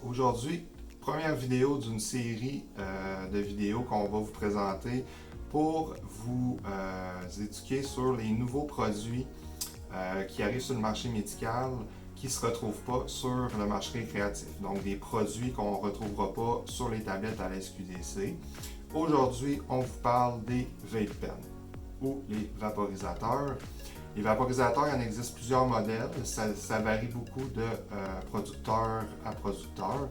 Aujourd'hui, première vidéo d'une série de vidéos qu'on va vous présenter pour vous éduquer sur les nouveaux produits qui arrivent sur le marché médical qui ne se retrouvent pas sur le marché récréatif. Donc des produits qu'on ne retrouvera pas sur les tablettes à la SQDC. Aujourd'hui, on vous parle des vape pens ou les vaporisateurs. Les vaporisateurs, il en existe plusieurs modèles. Ça varie beaucoup de producteur à producteur.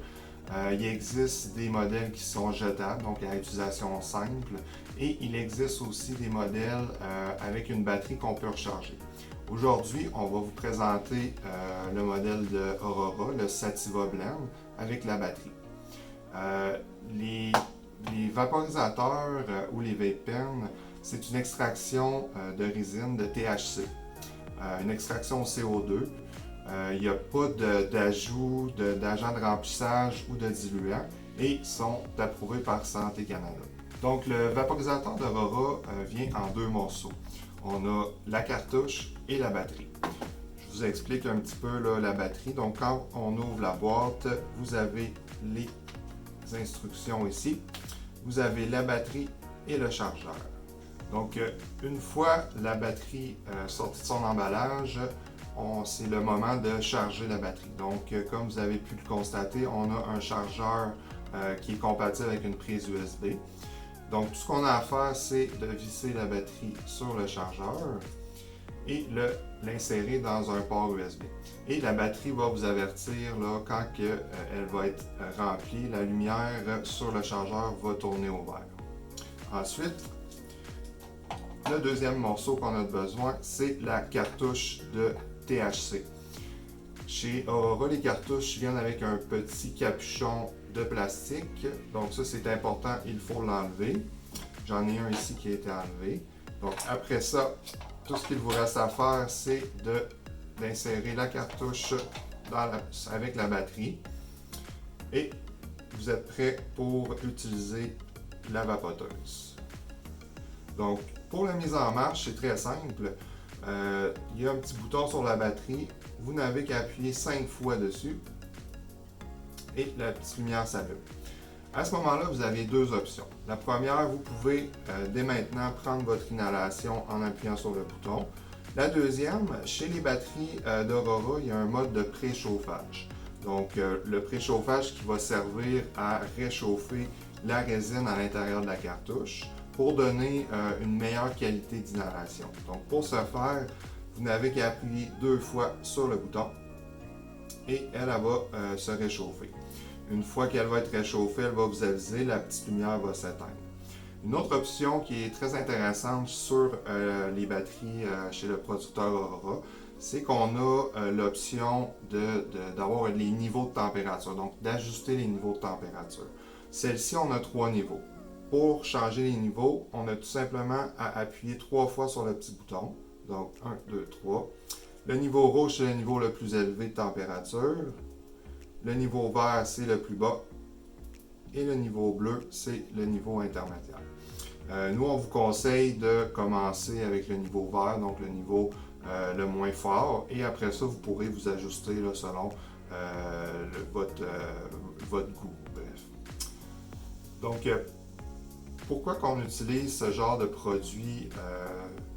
Il existe des modèles qui sont jetables, donc à utilisation simple. Et il existe aussi des modèles avec une batterie qu'on peut recharger. Aujourd'hui, on va vous présenter le modèle de Aurora, le Sativa Blend, avec la batterie. Les vaporisateurs ou les vape pens, c'est une extraction de résine de THC, une extraction CO2. Il n'y a pas d'ajout d'agents de remplissage ou de diluants et sont approuvés par Santé Canada. Donc le vaporisateur d'Aurora vient en deux morceaux. On a la cartouche et la batterie. Je vous explique un petit peu là, la batterie. Donc quand on ouvre la boîte, vous avez les instructions ici. Vous avez la batterie et le chargeur. Donc une fois la batterie sortie de son emballage, c'est le moment de charger la batterie. Donc comme vous avez pu le constater, on a un chargeur qui est compatible avec une prise USB. Donc tout ce qu'on a à faire, c'est de visser la batterie sur le chargeur et l'insérer dans un port USB. Et la batterie va vous avertir là, quand elle va être remplie, la lumière sur le chargeur va tourner au vert. Ensuite, le deuxième morceau qu'on a besoin, c'est la cartouche de THC. Chez Aurora, les cartouches viennent avec un petit capuchon de plastique. Donc ça, c'est important, il faut l'enlever. J'en ai un ici qui a été enlevé. Donc après ça, tout ce qu'il vous reste à faire, c'est d'insérer la cartouche avec la batterie. Et vous êtes prêt pour utiliser la vapoteuse. Donc pour la mise en marche, c'est très simple. Il y a un petit bouton sur la batterie. Vous n'avez qu'à appuyer 5 fois dessus et la petite lumière s'allume. À ce moment-là, vous avez deux options. La première, vous pouvez dès maintenant prendre votre inhalation en appuyant sur le bouton. La deuxième, chez les batteries d'Aurora, il y a un mode de préchauffage. Donc le préchauffage qui va servir à réchauffer la résine à l'intérieur de la cartouche pour donner une meilleure qualité d'inhalation. Donc pour ce faire, vous n'avez qu'à appuyer 2 fois sur le bouton et elle va se réchauffer. Une fois qu'elle va être réchauffée, elle va vous aviser, la petite lumière va s'éteindre. Une autre option qui est très intéressante sur les batteries chez le producteur Aurora, c'est qu'on a l'option d'avoir les niveaux de température, donc d'ajuster les niveaux de température. Celle-ci, on a 3 niveaux. Pour changer les niveaux, on a tout simplement à appuyer 3 fois sur le petit bouton. Donc 1, 2, 3. Le niveau rouge, c'est le niveau le plus élevé de température. Le niveau vert, c'est le plus bas. Et le niveau bleu, c'est le niveau intermédiaire. Nous, on vous conseille de commencer avec le niveau vert, donc le niveau le moins fort. Et après ça, vous pourrez vous ajuster là, selon votre goût. Bref. Donc, pourquoi qu'on utilise ce genre de produit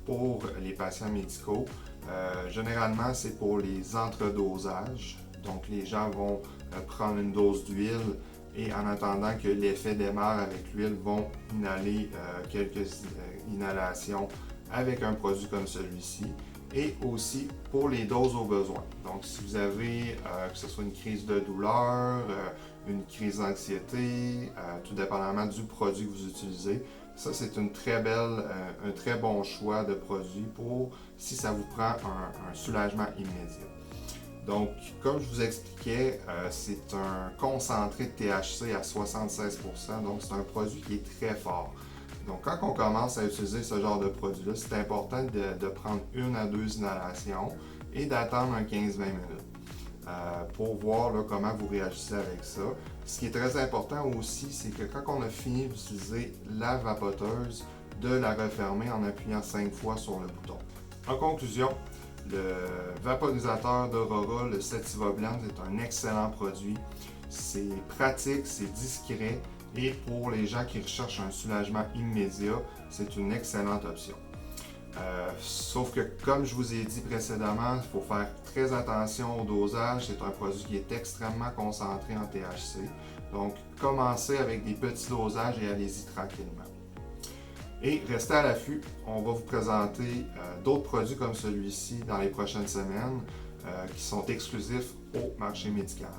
pour les patients médicaux? Généralement, c'est pour les entredosages. Donc, les gens vont prendre une dose d'huile et en attendant que l'effet démarre avec l'huile, vont inhaler quelques inhalations avec un produit comme celui-ci. Et aussi pour les doses au besoin. Donc, si vous avez, que ce soit une crise de douleur, une crise d'anxiété, tout dépendamment du produit que vous utilisez, ça c'est un très bon choix de produit pour si ça vous prend un soulagement immédiat. Donc, comme je vous expliquais, c'est un concentré de THC à 76%, donc c'est un produit qui est très fort. Donc, quand on commence à utiliser ce genre de produit-là, c'est important de prendre 1 à 2 inhalations et d'attendre un 15-20 minutes pour voir là, comment vous réagissez avec ça. Ce qui est très important aussi, c'est que quand on a fini d'utiliser la vapoteuse, de la refermer en appuyant 5 fois sur le bouton. En conclusion, le vaporisateur d'Aurora, le Sativa Blend, est un excellent produit c'est pratique, c'est discret et pour les gens qui recherchent un soulagement immédiat, c'est une excellente option. Sauf que, comme je vous ai dit précédemment, il faut faire très attention au dosage. C'est un produit qui est extrêmement concentré en THC. Donc, commencez avec des petits dosages et allez-y tranquillement. Et restez à l'affût, on va vous présenter d'autres produits comme celui-ci dans les prochaines semaines qui sont exclusifs au marché médical.